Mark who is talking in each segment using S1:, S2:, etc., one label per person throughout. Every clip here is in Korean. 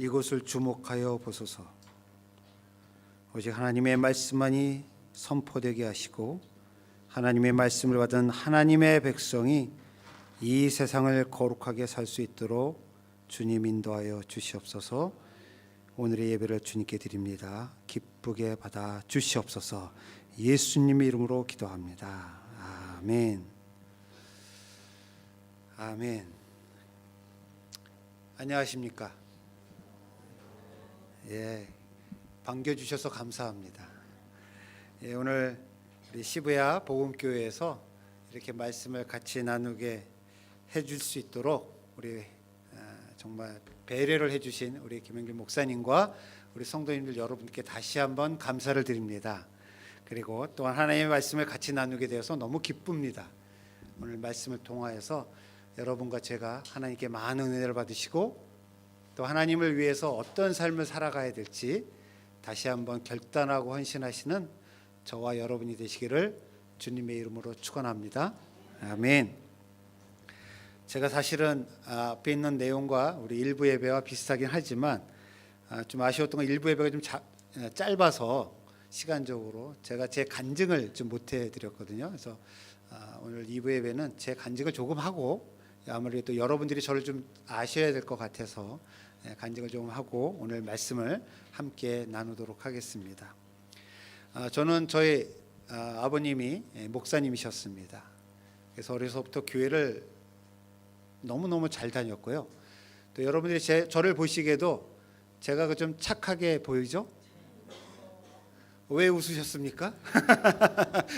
S1: 이곳을 주목하여 보소서. 오직 하나님의 말씀만이 선포되게 하시고 하나님의 말씀을 받은 하나님의 백성이 이 세상을 거룩하게 살 수 있도록 주님 인도하여 주시옵소서. 오늘의 예배를 주님께 드립니다. 기쁘게 받아 주시옵소서. 예수님의 이름으로 기도합니다. 아멘. 아멘. 안녕하십니까? 예, 반겨주셔서 감사합니다. 예, 오늘 우리 시부야 복음교회에서 이렇게 말씀을 같이 나누게 해줄 수 있도록 우리 정말 배려를 해주신 우리 김영길 목사님과 우리 성도님들 여러분께 다시 한번 감사를 드립니다. 그리고 또한 하나님의 말씀을 같이 나누게 되어서 너무 기쁩니다. 오늘 말씀을 통하여서 여러분과 제가 하나님께 많은 은혜를 받으시고 또 하나님을 위해서 어떤 삶을 살아가야 될지 다시 한번 결단하고 헌신하시는 저와 여러분이 되시기를 주님의 이름으로 축원합니다. 아멘. 제가 사실은 앞에 있는 내용과 우리 일부 예배와 비슷하긴 하지만 좀 아쉬웠던 건 일부 예배가 좀 짧아서 시간적으로 제가 제 간증을 좀 못 해드렸거든요. 그래서 오늘 2부 예배는 제 간증을 조금 하고 아무래도 여러분들이 저를 좀 아셔야 될 것 같아서 간증을 좀 하고 오늘 말씀을 함께 나누도록 하겠습니다. 저는 저희 아버님이 목사님이셨습니다. 그래서 어려서부터 교회를 너무너무 잘 다녔고요. 또 여러분들이 저를 보시기에도 제가 좀 착하게 보이죠? 왜 웃으셨습니까?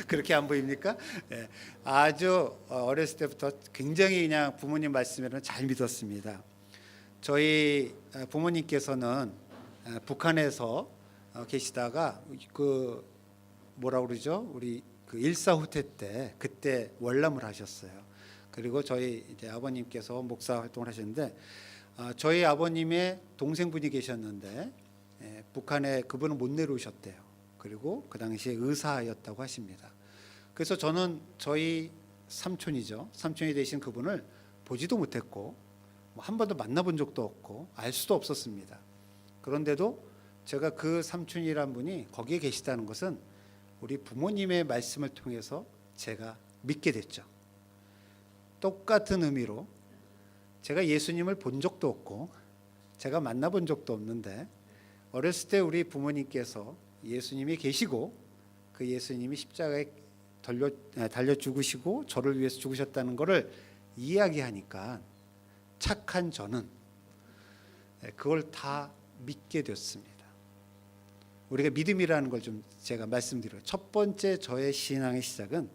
S1: 그렇게 안 보입니까? 네, 아주 어렸을 때부터 굉장히 그냥 부모님 말씀에는 잘 믿었습니다. 저희 부모님께서는 북한에서 계시다가 그 뭐라 그러죠? 우리 그 일사후퇴 때 그때 월남을 하셨어요. 그리고 저희 이제 아버님께서 목사 활동을 하셨는데 저희 아버님의 동생분이 계셨는데 북한에 그분은 못 내려오셨대요. 그리고 그 당시에 의사였다고 하십니다. 그래서 저는 저희 삼촌이죠. 삼촌이 되신 그분을 보지도 못했고 한 번도 만나본 적도 없고 알 수도 없었습니다. 그런데도 제가 그 삼촌이란 분이 거기에 계시다는 것은 우리 부모님의 말씀을 통해서 제가 믿게 됐죠. 똑같은 의미로 제가 예수님을 본 적도 없고 제가 만나본 적도 없는데 어렸을 때 우리 부모님께서 예수님이 계시고 그 예수님이 십자가에 달려 죽으시고 저를 위해서 죽으셨다는 것을 이야기하니까 착한 저는 그걸 다 믿게 됐습니다. 우리가 믿음이라는 걸 좀 제가 말씀드려요. 첫 번째 저의 신앙의 시작은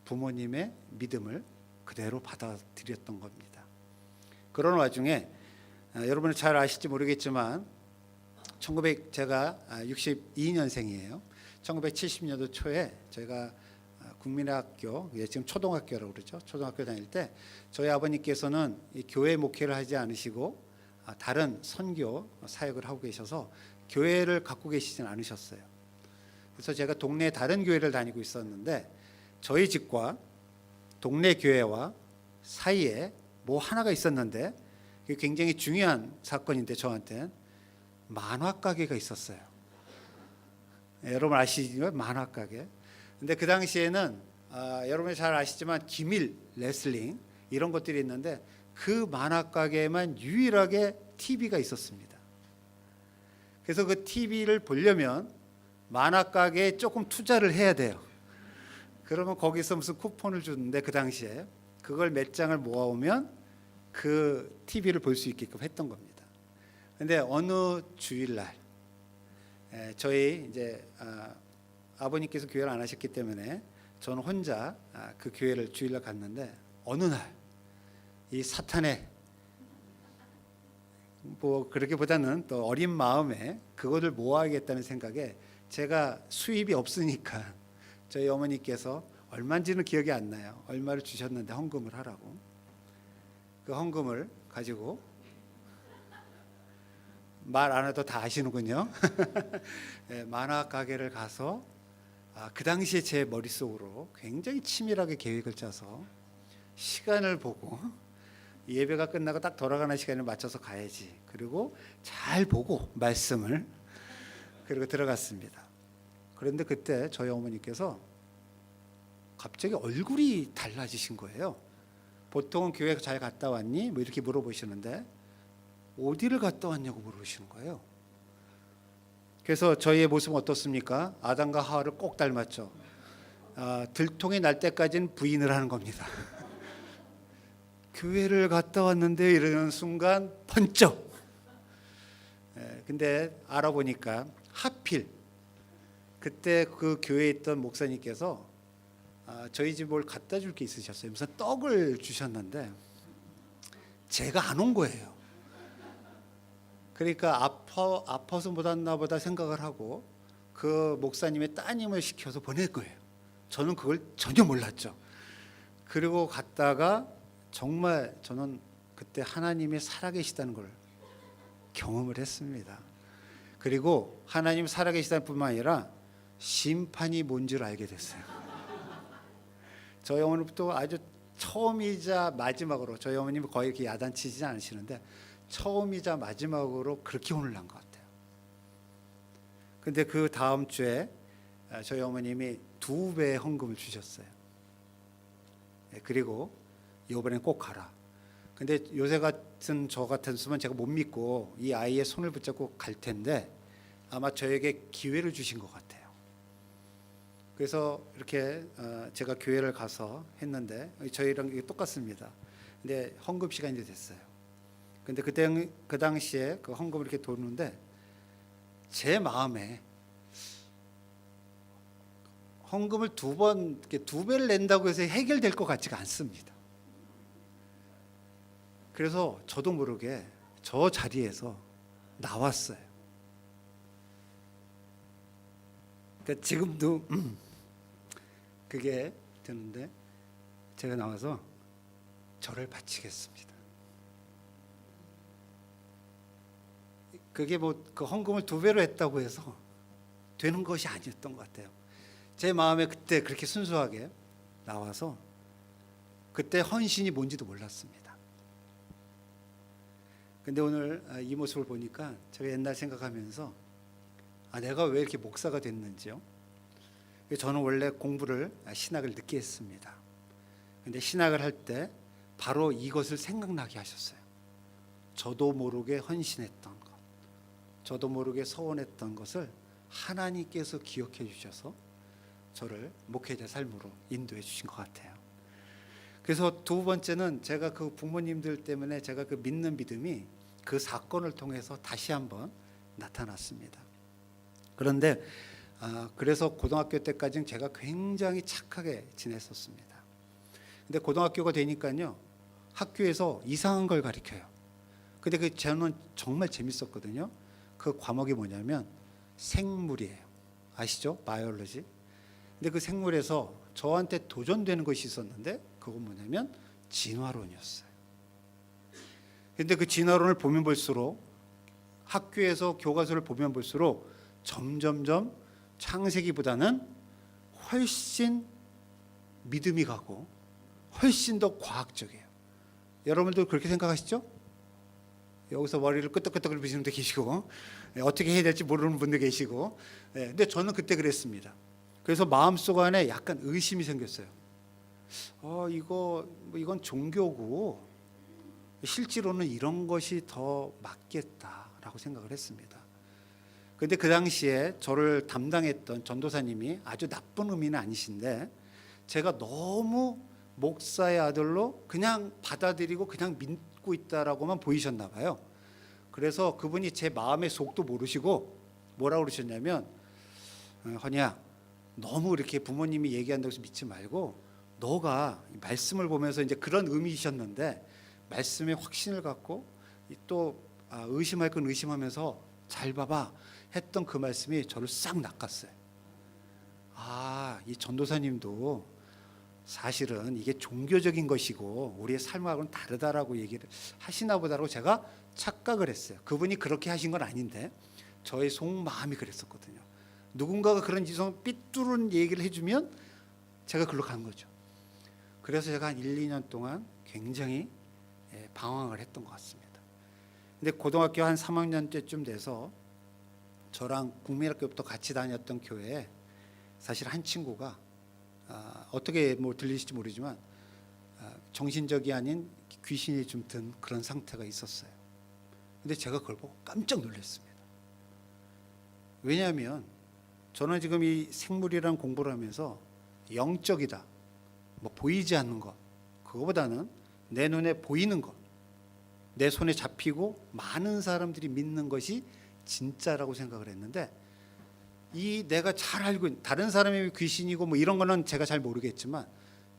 S1: 부모님의 믿음을 그대로 받아들였던 겁니다. 그런 와중에 여러분은 잘 아실지 모르겠지만 제가 62년생이에요. 1970년도 초에 저희가 국민학교, 지금 초등학교라고 그러죠. 초등학교 다닐 때 저희 아버님께서는 교회 목회를 하지 않으시고 다른 선교 사역을 하고 계셔서 교회를 갖고 계시진 않으셨어요. 그래서 제가 동네 다른 교회를 다니고 있었는데 저희 집과 동네 교회와 사이에 뭐 하나가 있었는데 그게 굉장히 중요한 사건인데 저한테는 만화 가게가 있었어요. 여러분 아시죠? 만화 가게. 근데 그 당시에는 여러분이 잘 아시지만 기밀 레슬링 이런 것들이 있는데 그 만화 가게에만 유일하게 TV가 있었습니다. 그래서 그 TV를 보려면 만화 가게에 조금 투자를 해야 돼요. 그러면 거기서 무슨 쿠폰을 주는데 그 당시에 그걸 몇 장을 모아오면 그 TV를 볼 수 있게끔 했던 겁니다. 근데 어느 주일날 저희 이제 아버님께서 교회를 안 하셨기 때문에 저는 혼자 그 교회를 주일날 갔는데 어느 날 이 사탄의 뭐 그렇게보다는 또 어린 마음에 그것을 모아야겠다는 생각에 제가 수입이 없으니까 저희 어머니께서 얼마인지는 기억이 안 나요. 얼마를 주셨는데 헌금을 하라고. 그 헌금을 가지고 말 안 해도 다 아시는군요. 만화 가게를 가서 그 당시에 제 머릿속으로 굉장히 치밀하게 계획을 짜서 시간을 보고 예배가 끝나고 딱 돌아가는 시간에 맞춰서 가야지. 그리고 잘 보고 말씀을 그리고 들어갔습니다. 그런데 그때 저희 어머니께서 갑자기 얼굴이 달라지신 거예요. 보통은 교회 잘 갔다 왔니? 뭐 이렇게 물어보시는데 어디를 갔다 왔냐고 물어보시는 거예요. 그래서 저희의 모습은 어떻습니까? 아담과 하와를 꼭 닮았죠. 들통이 날 때까지는 부인을 하는 겁니다. 교회를 갔다 왔는데 이러는 순간 번쩍. 근데 알아보니까 하필 그때 그 교회에 있던 목사님께서 저희 집 뭘 갖다 줄 게 있으셨어요. 무슨 떡을 주셨는데 제가 안 온 거예요. 그러니까 아파서 못 왔나 보다 생각을 하고 그 목사님의 따님을 시켜서 보낼 거예요. 저는 그걸 전혀 몰랐죠. 그리고 갔다가 정말 저는 그때 하나님이 살아계시다는 걸 경험을 했습니다. 그리고 하나님 살아계시다는 뿐만 아니라 심판이 뭔지를 알게 됐어요. 저희 어머니부터 아주 처음이자 마지막으로, 저희 어머님은 거의 이렇게 야단치지 않으시는데 처음이자 마지막으로 그렇게 혼을 난 것 같아요. 근데 그 다음 주에 저희 어머님이 2배의 헌금을 주셨어요. 그리고 이번엔 꼭 가라. 근데 요새 같은 저 같았으면 제가 못 믿고 이 아이의 손을 붙잡고 갈 텐데 아마 저에게 기회를 주신 것 같아요. 그래서 이렇게 제가 교회를 가서 했는데 저희랑 똑같습니다. 근데 헌금 시간이 됐어요. 근데 그때 그 당시에 그 헌금을 이렇게 도는데 제 마음에 헌금을 2배를 낸다고 해서 해결될 것 같지가 않습니다. 그래서 저도 모르게 저 자리에서 나왔어요. 그러니까 지금도 그게 되는데 제가 나와서 절을 바치겠습니다. 그게 뭐 그 헌금을 2배로 했다고 해서 되는 것이 아니었던 것 같아요. 제 마음에 그때 그렇게 순수하게 나와서 그때 헌신이 뭔지도 몰랐습니다. 근데 오늘 이 모습을 보니까 제가 옛날 생각하면서 내가 왜 이렇게 목사가 됐는지요. 저는 원래 공부를 신학을 늦게 했습니다. 근데 신학을 할 때 바로 이것을 생각나게 하셨어요. 저도 모르게 헌신했던 것, 저도 모르게 서원했던 것을 하나님께서 기억해 주셔서 저를 목회자 삶으로 인도해 주신 것 같아요. 그래서 2번째는 제가 그 부모님들 때문에 제가 그 믿는 믿음이 그 사건을 통해서 다시 한번 나타났습니다. 그런데 그래서 고등학교 때까지는 제가 굉장히 착하게 지냈었습니다. 근데 고등학교가 되니까요, 학교에서 이상한 걸 가르쳐요. 근데 그 저는 정말 재밌었거든요. 그 과목이 뭐냐면 생물이에요. 아시죠? 바이올로지. 근데 그 생물에서 저한테 도전되는 것이 있었는데 그건 뭐냐면 진화론이었어요. 근데 그 진화론을 보면 볼수록, 학교에서 교과서를 보면 볼수록 점점점 창세기보다는 훨씬 믿음이 가고 훨씬 더 과학적이에요. 여러분들 그렇게 생각하시죠? 여기서 머리를 끄덕끄덕 긁으시는 분도 계시고 어떻게 해야 될지 모르는 분도 계시고, 근데 저는 그때 그랬습니다. 그래서 마음속 안에 약간 의심이 생겼어요. 이건 종교고 실제로는 이런 것이 더 맞겠다라고 생각을 했습니다. 그런데 그 당시에 저를 담당했던 전도사님이 아주 나쁜 의미는 아니신데 제가 너무 목사의 아들로 그냥 받아들이고 그냥 믿고 있다라고만 보이셨나 봐요. 그래서 그분이 제 마음의 속도 모르시고 뭐라고 그러셨냐면, 허니야, 너무 이렇게 부모님이 얘기한다고 해서 믿지 말고 너가 말씀을 보면서, 이제 그런 의미이셨는데 말씀에 확신을 갖고 또 의심할 건 의심하면서 잘 봐봐 했던 그 말씀이 저를 싹 낚았어요. 이 전도사님도 사실은 이게 종교적인 것이고 우리의 삶하고는 다르다라고 얘기를 하시나 보다라고 제가 착각을 했어요. 그분이 그렇게 하신 건 아닌데 저의 속마음이 그랬었거든요. 누군가가 그런 이성 삐뚤은 얘기를 해주면 제가 글로 간 거죠. 그래서 제가 한 1, 2년 동안 굉장히 방황을 했던 것 같습니다. 근데 고등학교 한 3학년 때쯤 돼서 저랑 국민학교부터 같이 다녔던 교회에 사실 한 친구가 어떻게 뭐 들리실지 모르지만 정신적이 아닌 귀신이 좀 든 그런 상태가 있었어요. 근데 제가 그걸 보고 깜짝 놀랐습니다. 왜냐하면 저는 지금 이 생물이란 공부를 하면서 영적이다, 뭐 보이지 않는 것, 그거보다는 내 눈에 보이는 것, 내 손에 잡히고 많은 사람들이 믿는 것이 진짜라고 생각을 했는데, 이 내가 잘 알고 있는 다른 사람이 귀신이고 뭐 이런 거는 제가 잘 모르겠지만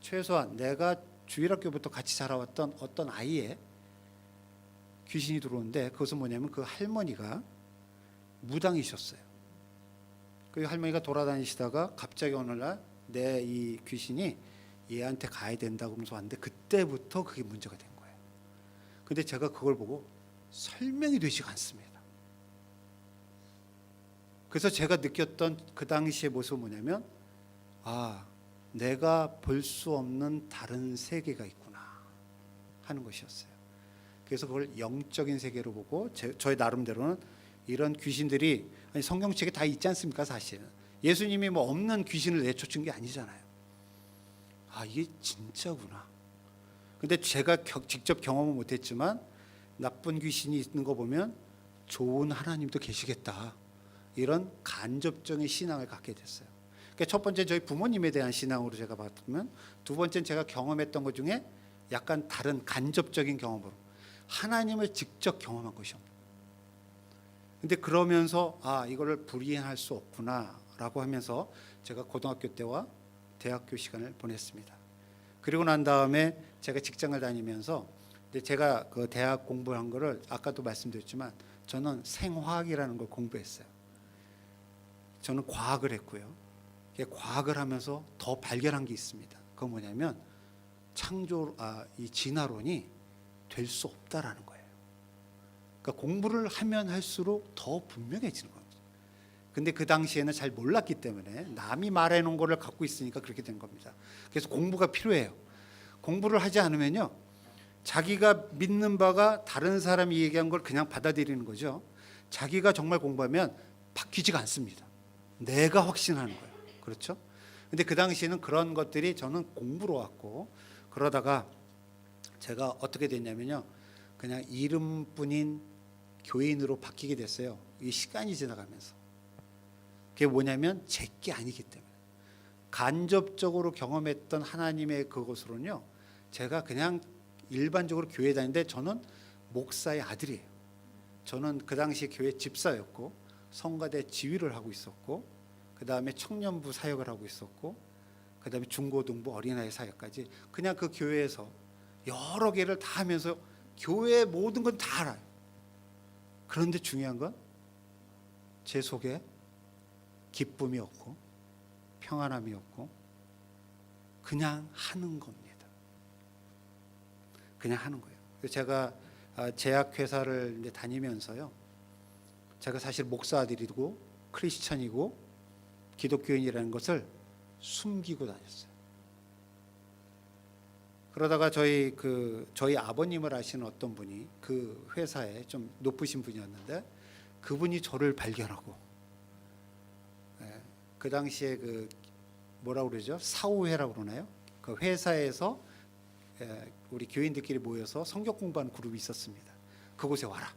S1: 최소한 내가 주일학교부터 같이 자라왔던 어떤 아이의 귀신이 들어오는데, 그것은 뭐냐면 그 할머니가 무당이셨어요. 그 할머니가 돌아다니시다가 갑자기 어느 날 내 이 귀신이 얘한테 가야 된다고 하면서 왔는데, 그때부터 그게 문제가 된 거예요. 근데 제가 그걸 보고 설명이 되지가 않습니다. 그래서 제가 느꼈던 그 당시의 모습은 뭐냐면, 내가 볼 수 없는 다른 세계가 있구나 하는 것이었어요. 그래서 그걸 영적인 세계로 보고 저의 나름대로는 이런 귀신들이 성경책에 다 있지 않습니까? 사실은 예수님이 뭐 없는 귀신을 내쫓은 게 아니잖아요. 이게 진짜구나. 근데 제가 직접 경험은 못했지만 나쁜 귀신이 있는 거 보면 좋은 하나님도 계시겠다, 이런 간접적인 신앙을 갖게 됐어요. 그러니까 첫 번째 저희 부모님에 대한 신앙으로 제가 봤으면, 두 번째는 제가 경험했던 것 중에 약간 다른 간접적인 경험으로 하나님을 직접 경험한 것이옵니다. 근데 그러면서 이거를 불이행할 수 없구나라고 하면서 제가 고등학교 때와 대학교 시간을 보냈습니다. 그리고 난 다음에 제가 직장을 다니면서, 제가 그 대학 공부한 거를 아까도 말씀드렸지만 저는 생화학이라는 걸 공부했어요. 저는 과학을 했고요. 과학을 하면서 더 발견한 게 있습니다. 그건 뭐냐면 이 진화론이 될 수 없다라는 거예요. 그러니까 공부를 하면 할수록 더 분명해지는 겁니다. 근데 그 당시에는 잘 몰랐기 때문에 남이 말해 놓은 거를 갖고 있으니까 그렇게 된 겁니다. 그래서 공부가 필요해요. 공부를 하지 않으면요, 자기가 믿는 바가 다른 사람이 얘기한 걸 그냥 받아들이는 거죠. 자기가 정말 공부하면 바뀌지가 않습니다. 내가 확신하는 거예요. 그렇죠? 근데 그 당시에는 그런 것들이 저는 공부로 왔고, 그러다가 제가 어떻게 됐냐면요, 그냥 이름뿐인 교인으로 바뀌게 됐어요. 이 시간이 지나가면서. 그게 뭐냐면 제 게 아니기 때문에, 간접적으로 경험했던 하나님의 그것으로는요, 제가 그냥 일반적으로 교회 다니는데 저는 목사의 아들이에요. 저는 그 당시 교회 집사였고 성가대 지휘를 하고 있었고, 그 다음에 청년부 사역을 하고 있었고, 그 다음에 중고등부 어린아이 사역까지 그냥 그 교회에서 여러 개를 다 하면서 교회의 모든 건 다 알아요. 그런데 중요한 건 제 속에 기쁨이 없고 평안함이 없고 그냥 하는 겁니다. 그냥 하는 거예요. 제가 제약회사를 다니면서요, 제가 사실 목사 아들이고 크리스찬이고 기독교인이라는 것을 숨기고 다녔어요. 그러다가 저희 아버님을 아시는 어떤 분이 그 회사에 좀 높으신 분이었는데, 그분이 저를 발견하고, 그 당시에 그 뭐라고 그러죠? 사후회라고 그러나요? 그 회사에서 우리 교인들끼리 모여서 성경 공부하는 그룹이 있었습니다. 그곳에 와라.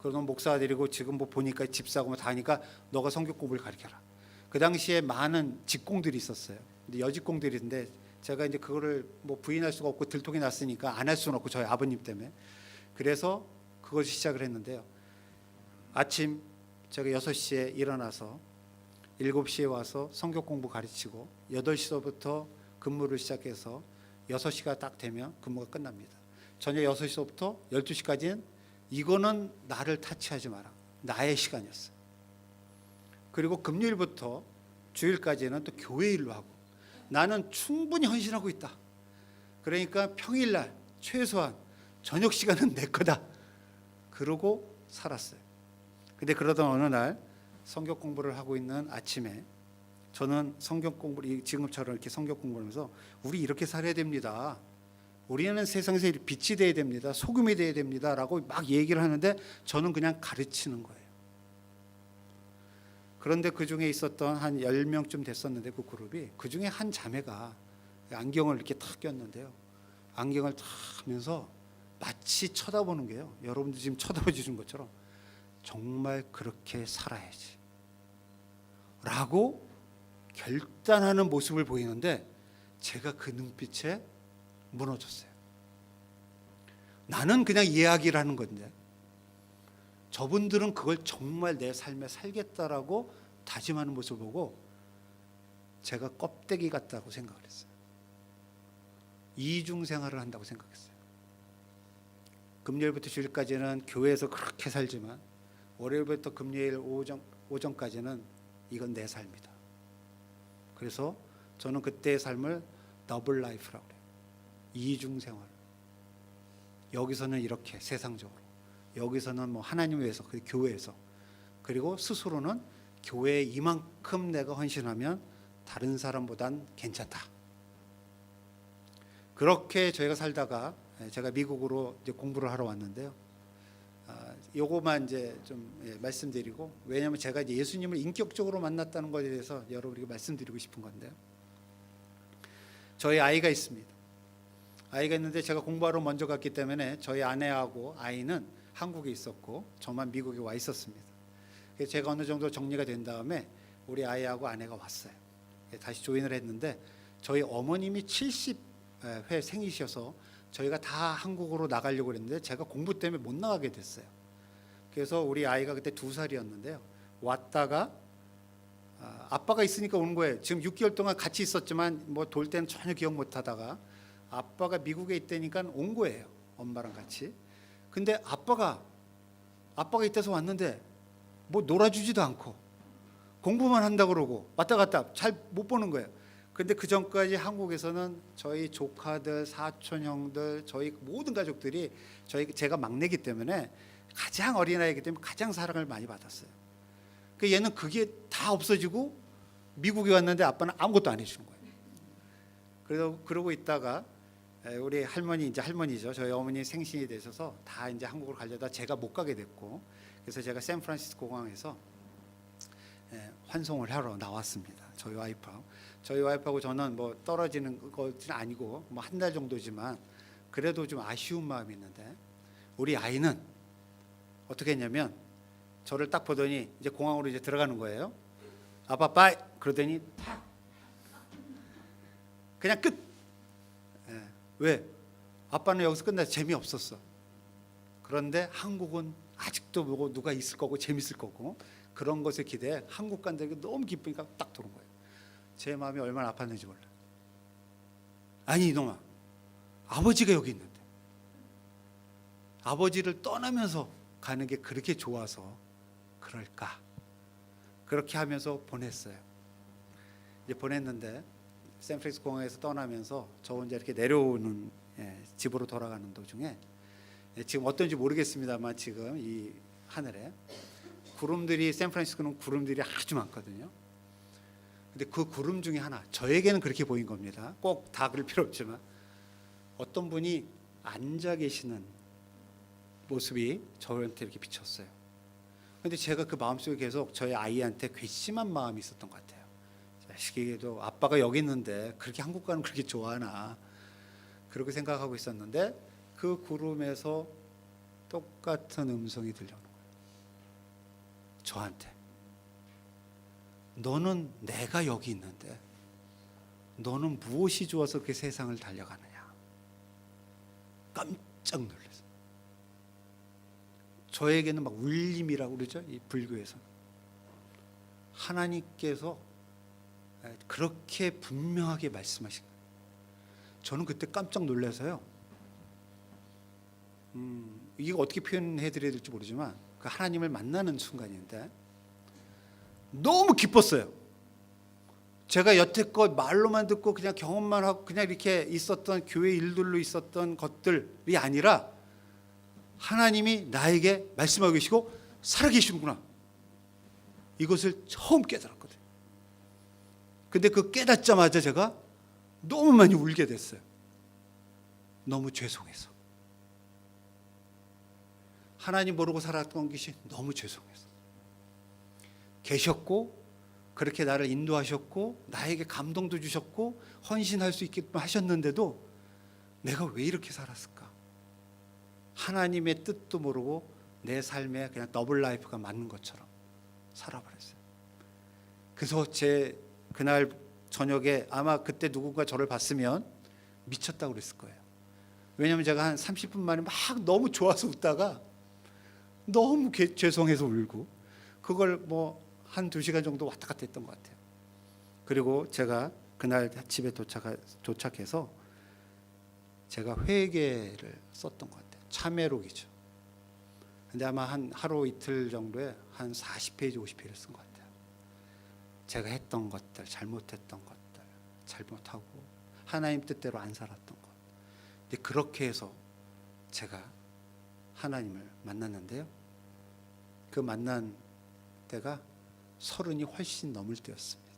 S1: 그러면 목사 아들이고 지금 뭐 보니까 집사고 뭐 다 하니까 너가 성경 공부를 가르쳐라. 그 당시에 많은 직공들이 있었어요. 근데 여직공들인데 제가 이제 그거를 뭐 부인할 수가 없고 들통이 났으니까 안 할 수는 없고, 저희 아버님 때문에. 그래서 그걸 시작을 했는데요. 아침 제가 6시에 일어나서 7시에 와서 성경 공부 가르치고 8시서부터 근무를 시작해서 6시가 딱 되면 근무가 끝납니다. 저녁 6시서부터 12시까지는 이거는 나를 타치하지 마라, 나의 시간이었어요. 그리고 금요일부터 주일까지는 또 교회 일로 하고, 나는 충분히 헌신하고 있다. 그러니까 평일날 최소한 저녁 시간은 내 거다. 그러고 살았어요. 근데 그러던 어느 날 성경 공부를 하고 있는 아침에, 저는 성경 공부를 지금처럼 이렇게 성경 공부를 하면서 우리 이렇게 살아야 됩니다. 우리는 세상에서 빛이 되어야 됩니다. 소금이 되어야 됩니다. 라고 막 얘기를 하는데 저는 그냥 가르치는 거예요. 그런데 그 중에 있었던 한 10명쯤 됐었는데 그 그룹이 그 중에 한 자매가 안경을 이렇게 탁 꼈는데요. 안경을 탁 하면서 마치 쳐다보는 게요. 여러분들 지금 쳐다봐 주신 것처럼 정말 그렇게 살아야지 라고 결단하는 모습을 보이는데 제가 그 눈빛에 무너졌어요. 나는 그냥 이야기를 하는 건데 저분들은 그걸 정말 내 삶에 살겠다라고 다짐하는 모습을 보고 제가 껍데기 같다고 생각을 했어요. 이중 생활을 한다고 생각했어요. 금요일부터 주일까지는 교회에서 그렇게 살지만 월요일부터 금요일 오전까지는 이건 내 삶이다. 그래서 저는 그때의 삶을 더블 라이프라고 그래요. 이중 생활. 여기서는 이렇게 세상적으로, 여기서는 뭐 하나님 위해서, 교회에서, 그리고 스스로는 교회에 이만큼 내가 헌신하면 다른 사람보단 괜찮다. 그렇게 저희가 살다가 제가 미국으로 이제 공부를 하러 왔는데요. 요거만 이제 좀 말씀드리고, 왜냐하면 제가 이제 예수님을 인격적으로 만났다는 것에 대해서 여러분에게 말씀드리고 싶은 건데요. 저희 아이가 있습니다. 아이가 있는데 제가 공부하러 먼저 갔기 때문에 저희 아내하고 아이는 한국에 있었고 저만 미국에 와 있었습니다. 그래서 제가 어느 정도 정리가 된 다음에 우리 아이하고 아내가 왔어요. 다시 조인을 했는데 저희 어머님이 70회 생이셔서 저희가 다 한국으로 나가려고 했는데 제가 공부 때문에 못 나가게 됐어요. 그래서 우리 아이가 그때 2살이었는데요. 왔다가 아빠가 있으니까 오는 거예요. 지금 6개월 동안 같이 있었지만 뭐 돌 때는 전혀 기억 못 하다가 아빠가 미국에 있다니까 온 거예요. 엄마랑 같이. 근데 아빠가 있다서 왔는데 뭐 놀아주지도 않고 공부만 한다고 그러고 왔다 갔다 잘 못 보는 거예요. 근데 그 전까지 한국에서는 저희 조카들, 사촌 형들, 저희 모든 가족들이 제가 막내기 때문에 가장 어린아이기 때문에 가장 사랑을 많이 받았어요. 그 얘는 그게 다 없어지고 미국에 왔는데 아빠는 아무것도 안 해주는 거예요. 그러고 있다가 우리 할머니, 이제 할머니죠. 저희 어머니 생신이 되셔서 다 이제 한국으로 가려다 제가 못 가게 됐고, 그래서 제가 샌프란시스코 공항에서 환송을 하러 나왔습니다. 저희 와이프하고 저는 뭐 떨어지는 것은 아니고 뭐 한 달 정도지만 그래도 좀 아쉬운 마음이 있는데, 우리 아이는 어떻게 했냐면 저를 딱 보더니 이제 공항으로 이제 들어가는 거예요. 아빠 빠이 그러더니 탁 그냥 끝. 왜? 아빠는 여기서 끝나서 재미없었어. 그런데 한국은 아직도 뭐 누가 있을 거고 재밌을 거고 그런 것에 기대해 한국 간다는 게 너무 기쁘니까 딱 들어온 거예요. 제 마음이 얼마나 아팠는지 몰라. 아니 이놈아, 아버지가 여기 있는데 아버지를 떠나면서 가는 게 그렇게 좋아서 그럴까? 그렇게 하면서 보냈어요. 이제 보냈는데 샌프란시스코 공항에서 떠나면서 저 혼자 이렇게 내려오는 집으로 돌아가는 도중에 지금 어떤지 모르겠습니다만 지금 이 하늘에 구름들이, 샌프란시스코는 구름들이 아주 많거든요. 근데 그 구름 중에 하나, 저에게는 그렇게 보인 겁니다. 꼭 다 그럴 필요 없지만 어떤 분이 앉아 계시는 모습이 저한테 이렇게 비쳤어요. 근데 제가 그 마음속에 계속 저희 아이한테 괘씸한 마음이 있었던 것 같아요. 자식에게도 아빠가 여기 있는데 그렇게 한국 가는 그렇게 좋아하나, 그렇게 생각하고 있었는데 그 구름에서 똑같은 음성이 들려오는 거예요. 저한테. 너는 내가 여기 있는데 너는 무엇이 좋아서 그 세상을 달려가느냐. 깜짝 놀랐어요. 저에게는 막 울림이라고 그러죠, 이 불교에서는. 하나님께서 그렇게 분명하게 말씀하신 거예요. 저는 그때 깜짝 놀라서요. 이게 어떻게 표현해 드려야 될지 모르지만 그 하나님을 만나는 순간인데 너무 기뻤어요. 제가 여태껏 말로만 듣고 그냥 경험만 하고 그냥 이렇게 있었던 교회 일들로 있었던 것들이 아니라 하나님이 나에게 말씀하고 계시고 살아계시는구나, 이것을 처음 깨달았거든요. 근데 그 깨닫자마자 제가 너무 많이 울게 됐어요. 너무 죄송해서. 하나님 모르고 살았던 것이 너무 죄송해서. 계셨고 그렇게 나를 인도하셨고 나에게 감동도 주셨고 헌신할 수 있게끔 하셨는데도 내가 왜 이렇게 살았을까? 하나님의 뜻도 모르고 내 삶에 그냥 더블 라이프가 맞는 것처럼 살아버렸어요. 그래서 제 그날 저녁에 아마 그때 누군가 저를 봤으면 미쳤다고 그랬을 거예요. 왜냐하면 제가 한 30분 만에 막 너무 좋아서 웃다가 너무 죄송해서 울고 그걸 뭐 한두 시간 정도 왔다 갔다 했던 것 같아요. 그리고 제가 그날 집에 도착해서 제가 회개를 썼던 것 같아요. 참회록이죠. 근데 아마 한 하루 이틀 정도에 한 40페이지 50페이지를 쓴 것 같아요. 제가 했던 것들, 잘못했던 것들, 잘못하고 하나님 뜻대로 안 살았던 것. 근데 그렇게 해서 제가 하나님을 만났는데요. 그 만난 때가 30이 훨씬 넘을 때였습니다.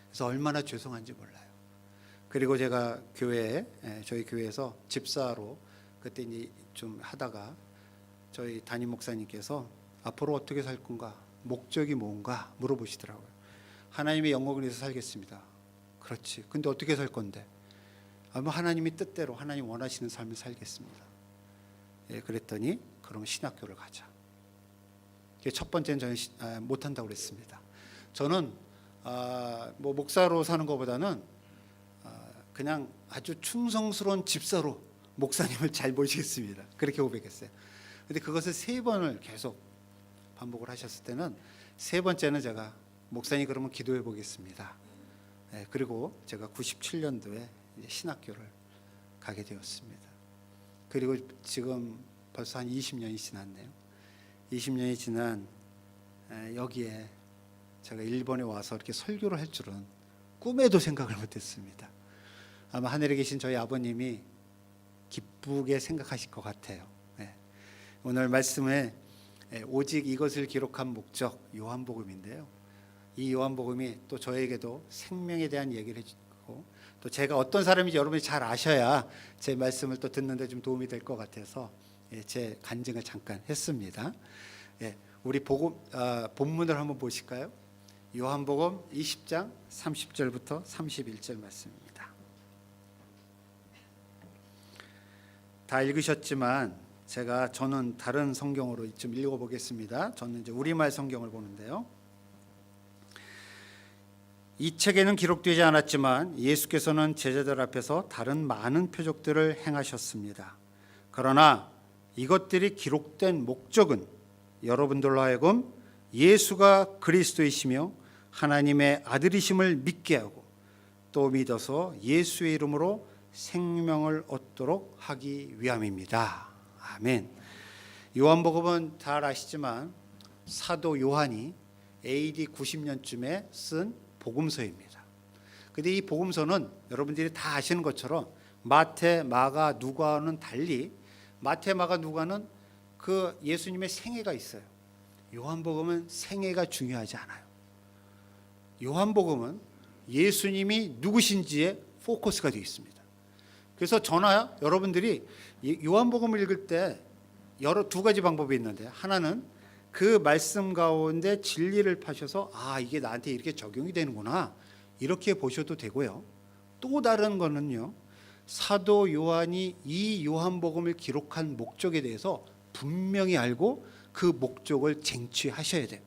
S1: 그래서 얼마나 죄송한지 몰라요. 그리고 제가 저희 교회에서 집사로 그때 이제 좀 하다가 저희 담임 목사님께서 앞으로 어떻게 살 건가, 목적이 뭔가 물어보시더라고요. 하나님의 영광을 위해서 살겠습니다. 그렇지. 근데 어떻게 살 건데? 뭐 하나님의 뜻대로 하나님 원하시는 삶을 살겠습니다. 예, 그랬더니 그럼 신학교를 가자. 첫 번째는 저는 못한다고 그랬습니다. 저는 뭐 목사로 사는 것보다는 그냥 아주 충성스러운 집사로 목사님을 잘 모시겠습니다. 그렇게 고백했어요. 근데 그것을 3번을 계속 반복을 하셨을 때는 3번째는 제가 목사님 그러면 기도해 보겠습니다. 네, 그리고 제가 97년도에 신학교를 가게 되었습니다. 그리고 지금 벌써 한 20년이 지났네요. 20년이 지난 여기에 제가 일본에 와서 이렇게 설교를 할 줄은 꿈에도 생각을 못했습니다. 아마 하늘에 계신 저희 아버님이 기쁘게 생각하실 것 같아요. 네. 오늘 말씀에 오직 이것을 기록한 목적 요한복음인데요. 이 요한복음이 또 저에게도 생명에 대한 얘기를 해주고 또 제가 어떤 사람인지 여러분이 잘 아셔야 제 말씀을 또 듣는데 좀 도움이 될 것 같아서 제 간증을 잠깐 했습니다. 우리 본문을 한번 보실까요? 요한복음 20장 30절부터 31절 말씀입니다. 다 읽으셨지만 저는 다른 성경으로 좀 읽어보겠습니다. 저는 이제 우리말 성경을 보는데요. 이 책에는 기록되지 않았지만 예수께서는 제자들 앞에서 다른 많은 표적들을 행하셨습니다. 그러나 이것들이 기록된 목적은 여러분들로 하여금 예수가 그리스도이시며 하나님의 아들이심을 믿게 하고 또 믿어서 예수의 이름으로 생명을 얻도록 하기 위함입니다. 아멘. 요한복음은 잘 아시지만 사도 요한이 AD 90년쯤에 쓴 복음서입니다. 근데 이 복음서는 여러분들이 다 아시는 것처럼 마태, 마가, 누가는 달리 마태, 마가, 누가는 그 예수님의 생애가 있어요. 요한복음은 생애가 중요하지 않아요. 요한복음은 예수님이 누구신지에 포커스가 되어 있습니다. 그래서 저나 여러분들이 요한복음을 읽을 때 두 가지 방법이 있는데 하나는 그 말씀 가운데 진리를 파셔서 이게 나한테 이렇게 적용이 되는구나 이렇게 보셔도 되고요. 또 다른 거는요. 사도 요한이 이 요한복음을 기록한 목적에 대해서 분명히 알고 그 목적을 쟁취하셔야 돼요.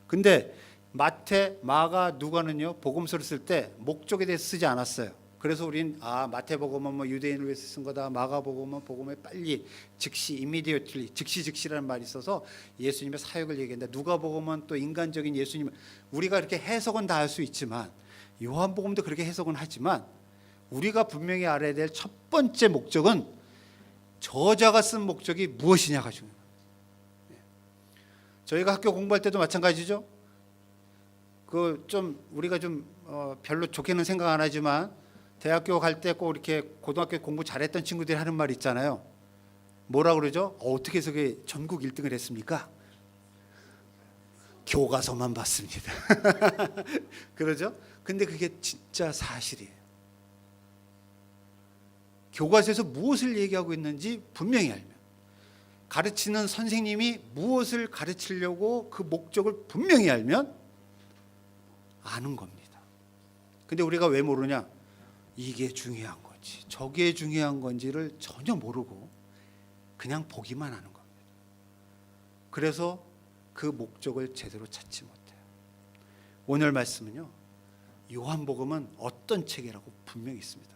S1: 근데 마태, 마가, 누가는요 복음서를 쓸 때 목적에 대해서 쓰지 않았어요. 그래서 우린 마태복음은 뭐 유대인을 위해서 쓴 거다. 마가복음은 복음을 빨리 즉시 immediately 즉시라는 말이 있어서 예수님의 사역을 얘기한다. 누가복음은 또 인간적인 예수님 우리가 이렇게 해석은 다 할 수 있지만 요한복음도 그렇게 해석은 하지만 우리가 분명히 알아야 될 첫 번째 목적은 저자가 쓴 목적이 무엇이냐가 중요해요. 저희가 학교 공부할 때도 마찬가지죠. 우리가 별로 좋게는 생각 안 하지만 대학교 갈 때 꼭 이렇게 고등학교 공부 잘했던 친구들이 하는 말 있잖아요. 뭐라 그러죠? 어떻게 해서 전국 1등을 했습니까? 교과서만 봤습니다. 그러죠? 근데 그게 진짜 사실이에요. 교과서에서 무엇을 얘기하고 있는지 분명히 알면, 가르치는 선생님이 무엇을 가르치려고 그 목적을 분명히 알면 아는 겁니다. 근데 우리가 왜 모르냐? 이게 중요한 건지 저게 중요한 건지를 전혀 모르고 그냥 보기만 하는 겁니다. 그래서 그 목적을 제대로 찾지 못해요. 오늘 말씀은요, 요한복음은 어떤 책이라고 분명히 있습니다.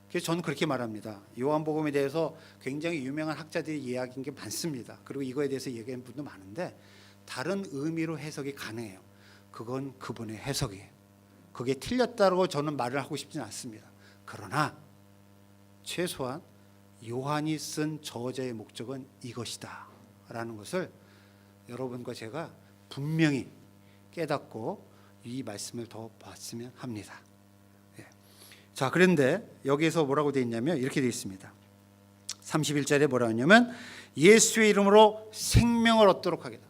S1: 그래서 저는 그렇게 말합니다. 요한복음에 대해서 굉장히 유명한 학자들이 이야기한 게 많습니다. 그리고 이거에 대해서 얘기한 분도 많은데 다른 의미로 해석이 가능해요. 그건 그분의 해석이에요. 그게 틀렸다고 저는 말을 하고 싶지는 않습니다. 그러나 최소한 요한이 쓴 저자의 목적은 이것이다 라는 것을 여러분과 제가 분명히 깨닫고 이 말씀을 더 봤으면 합니다. 자, 그런데 여기에서 뭐라고 되어 있냐면 이렇게 되어 있습니다. 31절에 뭐라고 하냐면 예수의 이름으로 생명을 얻도록 하겠다.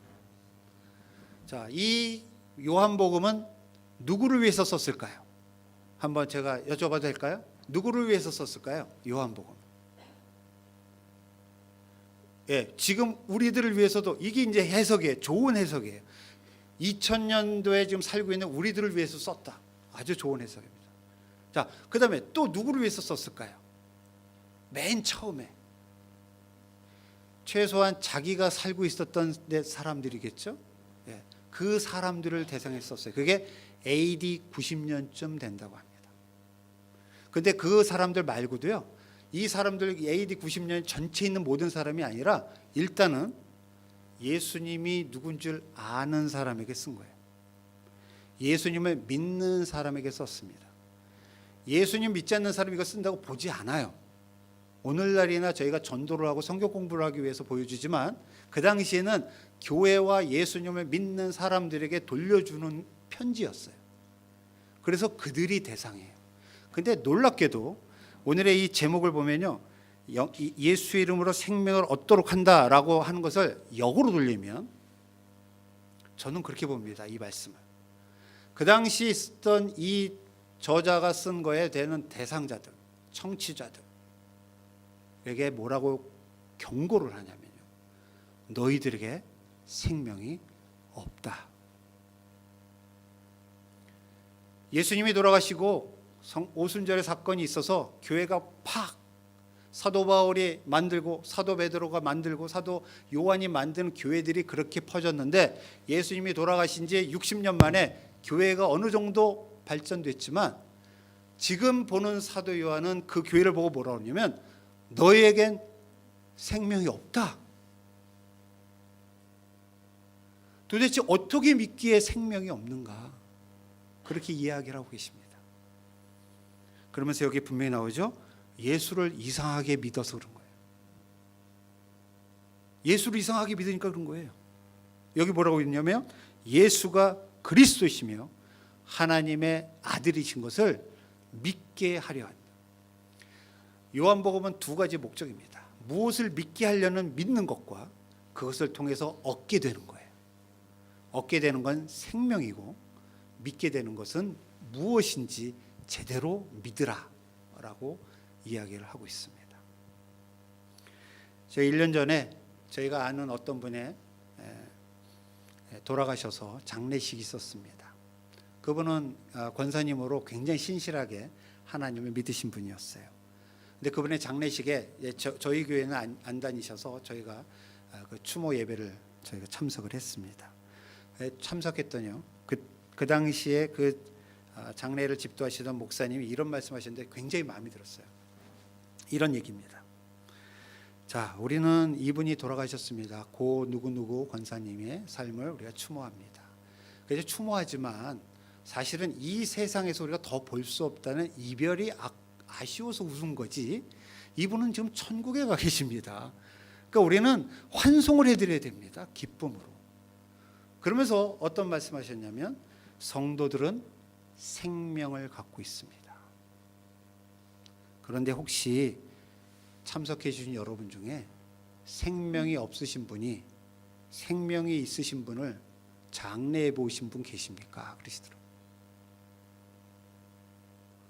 S1: 자, 이 요한복음은 누구를 위해서 썼을까요? 한번 제가 여쭤봐도 될까요? 누구를 위해서 썼을까요? 요한복음. 지금 우리들을 위해서도 이게 이제 해석이에요. 좋은 해석이에요. 2000년도에 지금 살고 있는 우리들을 위해서 썼다. 아주 좋은 해석입니다. 자, 그 다음에 또 누구를 위해서 썼을까요? 맨 처음에 최소한 자기가 살고 있었던 사람들이겠죠. 그 사람들을 대상에 썼어요. 그게 AD 90년쯤 된다고 합니다. 근데 그 사람들 말고도요, 이 사람들 AD 90년 전체에 있는 모든 사람이 아니라 일단은 예수님이 누군 줄 아는 사람에게 쓴 거예요. 예수님을 믿는 사람에게 썼습니다. 예수님 믿지 않는 사람이 이거 쓴다고 보지 않아요. 오늘날이나 저희가 전도를 하고 성경 공부를 하기 위해서 보여주지만 그 당시에는 교회와 예수님을 믿는 사람들에게 돌려주는 편지였어요. 그래서 그들이 대상이에요. 근데 놀랍게도 오늘의 이 제목을 보면요, 예수의 이름으로 생명을 얻도록 한다라고 하는 것을 역으로 돌리면 저는 그렇게 봅니다. 이 말씀을 그 당시 있었던 이 저자가 쓴 거에 대한 대상자들, 청취자들에게 뭐라고 경고를 하냐면요, 너희들에게 생명이 없다. 예수님이 돌아가시고 오순절의 사건이 있어서 교회가 팍, 사도 바울이 만들고 사도 베드로가 만들고 사도 요한이 만든 교회들이 그렇게 퍼졌는데 예수님이 돌아가신 지 60년 만에 교회가 어느 정도 발전됐지만 지금 보는 사도 요한은 그 교회를 보고 뭐라고 하냐면 너희에겐 생명이 없다. 도대체 어떻게 믿기에 생명이 없는가? 그렇게 이야기를 하고 계십니다. 그러면서 여기 분명히 나오죠. 예수를 이상하게 믿어서 그런 거예요. 예수를 이상하게 믿으니까 그런 거예요. 여기 뭐라고 있냐면 예수가 그리스도이시며 하나님의 아들이신 것을 믿게 하려 한다. 요한복음은 두 가지 목적입니다. 무엇을 믿게 하려는 믿는 것과 그것을 통해서 얻게 되는 거예요. 얻게 되는 건 생명이고 믿게 되는 것은 무엇인지 제대로 믿으라 라고 이야기를 하고 있습니다. 저희 1년 전에 저희가 아는 어떤 분의 돌아가셔서 장례식이 있었습니다. 그분은 권사님으로 굉장히 신실하게 하나님을 믿으신 분이었어요. 근데 그분의 장례식에 저희 교회는 안 다니셔서 저희가 그 추모 예배를 저희가 참석을 했습니다. 참석했더니요, 그 당시에 그 장례를 집도하시던 목사님이 이런 말씀하셨는데 굉장히 마음에 들었어요. 이런 얘기입니다. 자, 우리는 이분이 돌아가셨습니다. 고 누구누구 권사님의 삶을 우리가 추모합니다. 그래서 추모하지만 사실은 이 세상에서 우리가 더 볼 수 없다는 이별이 아쉬워서 웃은 거지, 이분은 지금 천국에 가 계십니다. 그러니까 우리는 환송을 해드려야 됩니다. 기쁨으로. 그러면서 어떤 말씀하셨냐면 성도들은 생명을 갖고 있습니다. 그런데 혹시 참석해 주신 여러분 중에 생명이 없으신 분이 생명이 있으신 분을 장례해 보신 분 계십니까? 그러시더라고요.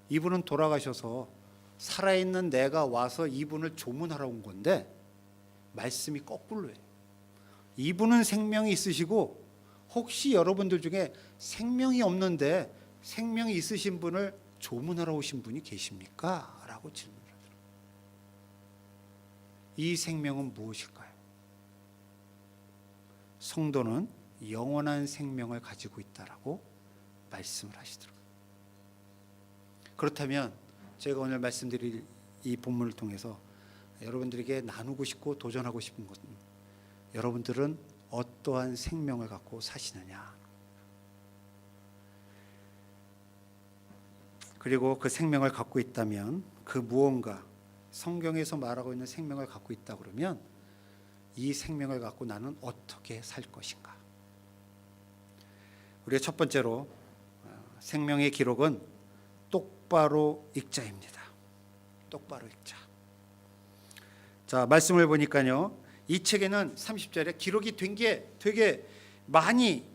S1: 이분은 돌아가셔서 살아있는 내가 와서 이분을 조문하러 온 건데 말씀이 거꾸로예요. 이분은 생명이 있으시고 혹시 여러분들 중에 생명이 없는데 생명이 있으신 분을 조문하러 오신 분이 계십니까? 라고 질문을 하더라고요. 이 생명은 무엇일까요? 성도는 영원한 생명을 가지고 있다라고 말씀을 하시더라고요. 그렇다면 제가 오늘 말씀드릴 이 본문을 통해서 여러분들에게 나누고 싶고 도전하고 싶은 것은 여러분들은 어떠한 생명을 갖고 사시느냐, 그리고 그 생명을 갖고 있다면 그 무언가 성경에서 말하고 있는 생명을 갖고 있다 그러면 이 생명을 갖고 나는 어떻게 살 것인가. 우리가 첫 번째로 생명의 기록은 똑바로 읽자입니다. 똑바로 읽자. 자, 말씀을 보니까요, 이 책에는 30절에 기록이 된 게 되게 많이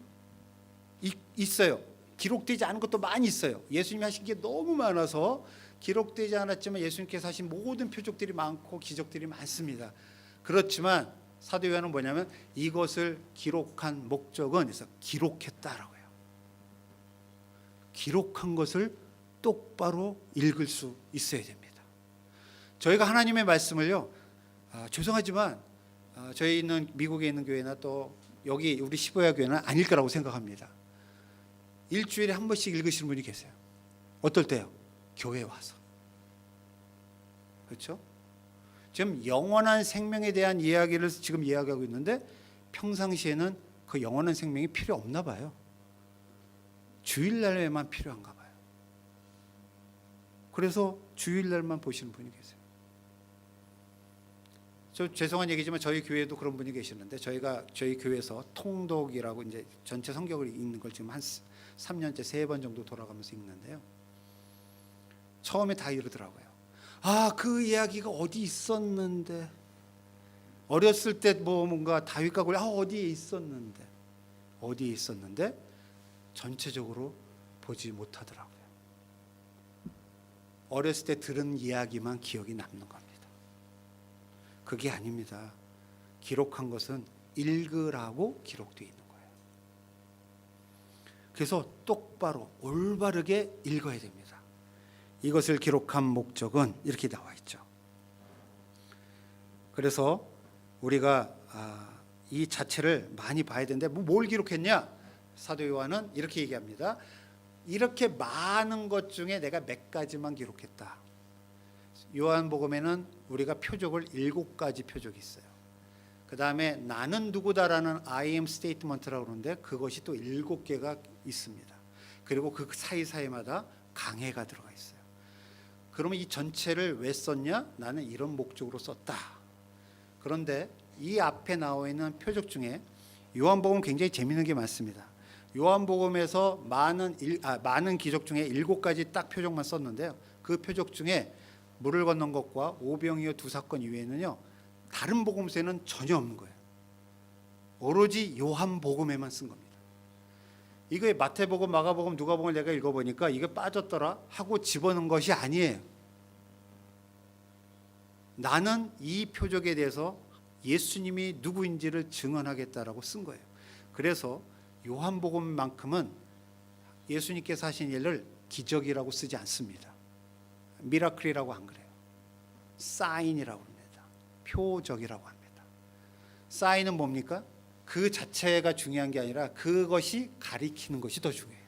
S1: 있어요. 기록되지 않은 것도 많이 있어요. 예수님이 하신 게 너무 많아서 기록되지 않았지만 예수님께서 하신 모든 표적들이 많고 기적들이 많습니다. 그렇지만 사도 요한은 뭐냐면 이것을 기록한 목적은 그래서 기록했다라고 해요. 기록한 것을 똑바로 읽을 수 있어야 됩니다. 저희가 하나님의 말씀을요, 죄송하지만 저희는 미국에 있는 교회나 또 여기 우리 시보야 교회는 아닐 거라고 생각합니다. 일주일에 한 번씩 읽으시는 분이 계세요. 어떨 때요? 교회에 와서. 그렇죠? 지금 영원한 생명에 대한 이야기를 지금 이야기하고 있는데 평상시에는 그 영원한 생명이 필요 없나 봐요. 주일날에만 필요한가 봐요. 그래서 주일날만 보시는 분이 계세요. 저 죄송한 얘기지만 저희 교회도 그런 분이 계시는데 저희 교회에서 통독이라고 이제 전체 성경을 읽는 걸 지금 한 3년째 3번 정도 돌아가면서 읽는데요. 처음에 다 이러더라고요. 그 이야기가 어디 있었는데, 어렸을 때 뭔가 다윗과 골리앗 어디에 있었는데 전체적으로 보지 못하더라고요. 어렸을 때 들은 이야기만 기억이 남는 겁니다. 그게 아닙니다. 기록한 것은 읽으라고 기록되어 있는 거예요. 그래서 똑바로 올바르게 읽어야 됩니다. 이것을 기록한 목적은 이렇게 나와 있죠. 그래서 우리가 이 자체를 많이 봐야 되는데 뭘 기록했냐? 사도 요한은 이렇게 얘기합니다. 이렇게 많은 것 중에 내가 몇 가지만 기록했다. 요한복음에는 우리가 표적을 7가지 표적이 있어요. 그 다음에 나는 누구다라는 I am statement라고 그러는데 그것이 또 7개가 있습니다. 그리고 그 사이사이마다 강해가 들어가 있어요. 그러면 이 전체를 왜 썼냐? 나는 이런 목적으로 썼다. 그런데 이 앞에 나와 있는 표적 중에 요한복음 굉장히 재미있는 게 많습니다. 요한복음에서 많은 기적 중에 7가지 딱 표적만 썼는데요. 그 표적 중에 물을 건넌 것과 오병이어 2사건 이외에는요, 다른 복음서에는 전혀 없는 거예요. 오로지 요한복음에만 쓴 겁니다. 이거 마태복음, 마가복음, 누가복음을 내가 읽어보니까 이게 빠졌더라 하고 집어넣은 것이 아니에요. 나는 이 표적에 대해서 예수님이 누구인지를 증언하겠다라고 쓴 거예요. 그래서 요한복음만큼은 예수님께서 하신 일을 기적이라고 쓰지 않습니다. 미라클이라고 안 그래요. 사인이라고 합니다. 표적이라고 합니다. 사인은 뭡니까? 그 자체가 중요한 게 아니라 그것이 가리키는 것이 더 중요해요.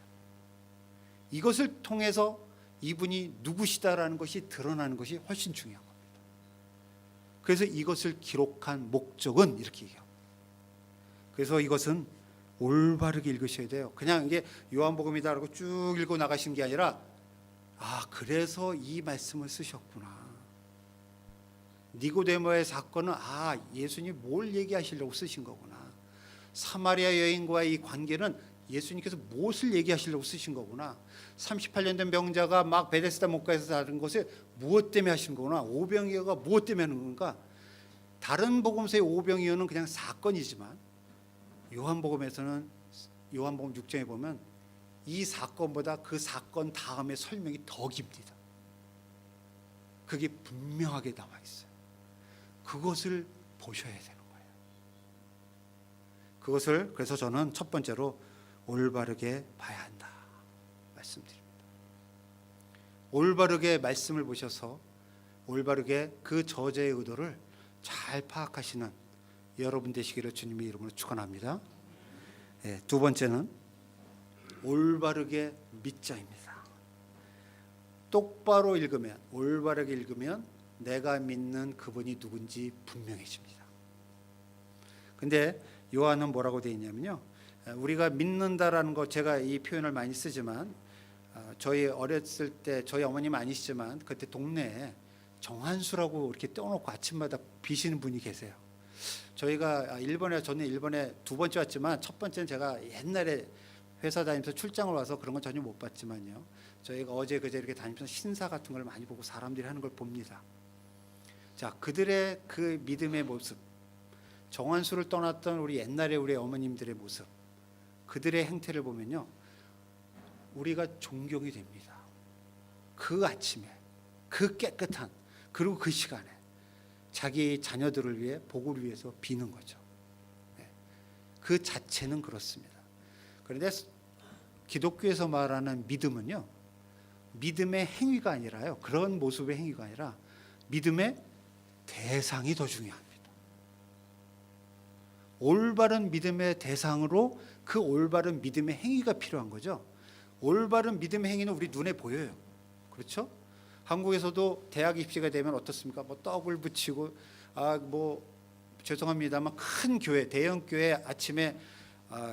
S1: 이것을 통해서 이분이 누구시다라는 것이 드러나는 것이 훨씬 중요한 겁니다. 그래서 이것을 기록한 목적은 이렇게 얘기해요. 그래서 이것은 올바르게 읽으셔야 돼요. 그냥 이게 요한복음이다라고 쭉 읽고 나가신 게 아니라 그래서 이 말씀을 쓰셨구나. 니고데모의 사건은 예수님이 뭘 얘기하시려고 쓰신 거구나. 사마리아 여인과의 이 관계는 예수님께서 무엇을 얘기하시려고 쓰신 거구나. 38년 된 병자가 막 베데스다 목가에서 다른 것에 무엇 때문에 하신 거구나. 오병이어가 무엇 때문에 하는 건가. 다른 복음서의 오병이어는 그냥 사건이지만 요한복음에서는 요한복음 6장에 보면 이 사건보다 그 사건 다음에 설명이 더 깁니다. 그게 분명하게 나와 있어요. 그것을 보셔야 되는 거예요. 그것을 그래서 저는 첫 번째로 올바르게 봐야 한다 말씀드립니다. 올바르게 말씀을 보셔서 올바르게 그 저자의 의도를 잘 파악하시는 여러분 되시기를 주님의 이름으로 축원합니다. 두 번째는 올바르게 믿자입니다. 똑바로 읽으면, 올바르게 읽으면 내가 믿는 그분이 누군지 분명해집니다. 근데 요한은 뭐라고 되어 있냐면요, 우리가 믿는다라는 거, 제가 이 표현을 많이 쓰지만 저희 어렸을 때, 저희 어머님 아니시지만 그때 동네에 정한수라고 이렇게 떼어놓고 아침마다 비시는 분이 계세요. 저희가 저는 일본에 두 번째 왔지만 첫 번째는 제가 옛날에 회사 다니면서 출장을 와서 그런 건 전혀 못 봤지만요, 저희가 어제 그제 이렇게 다니면서 신사 같은 걸 많이 보고 사람들이 하는 걸 봅니다. 자, 그들의 그 믿음의 모습, 정한수를 떠났던 우리 옛날에 우리 어머님들의 모습, 그들의 행태를 보면요, 우리가 존경이 됩니다. 그 아침에, 그 깨끗한, 그리고 그 시간에 자기 자녀들을 위해, 복을 위해서 비는 거죠. 그 자체는 그렇습니다. 그런데 기독교에서 말하는 믿음은요, 믿음의 행위가 아니라요, 그런 모습의 행위가 아니라 믿음의 대상이 더 중요합니다. 올바른 믿음의 대상으로 그 올바른 믿음의 행위가 필요한 거죠. 올바른 믿음의 행위는 우리 눈에 보여요. 그렇죠? 한국에서도 대학 입시가 되면 어떻습니까? 뭐 떡을 붙이고, 죄송합니다만 큰 교회, 대형 교회 아침에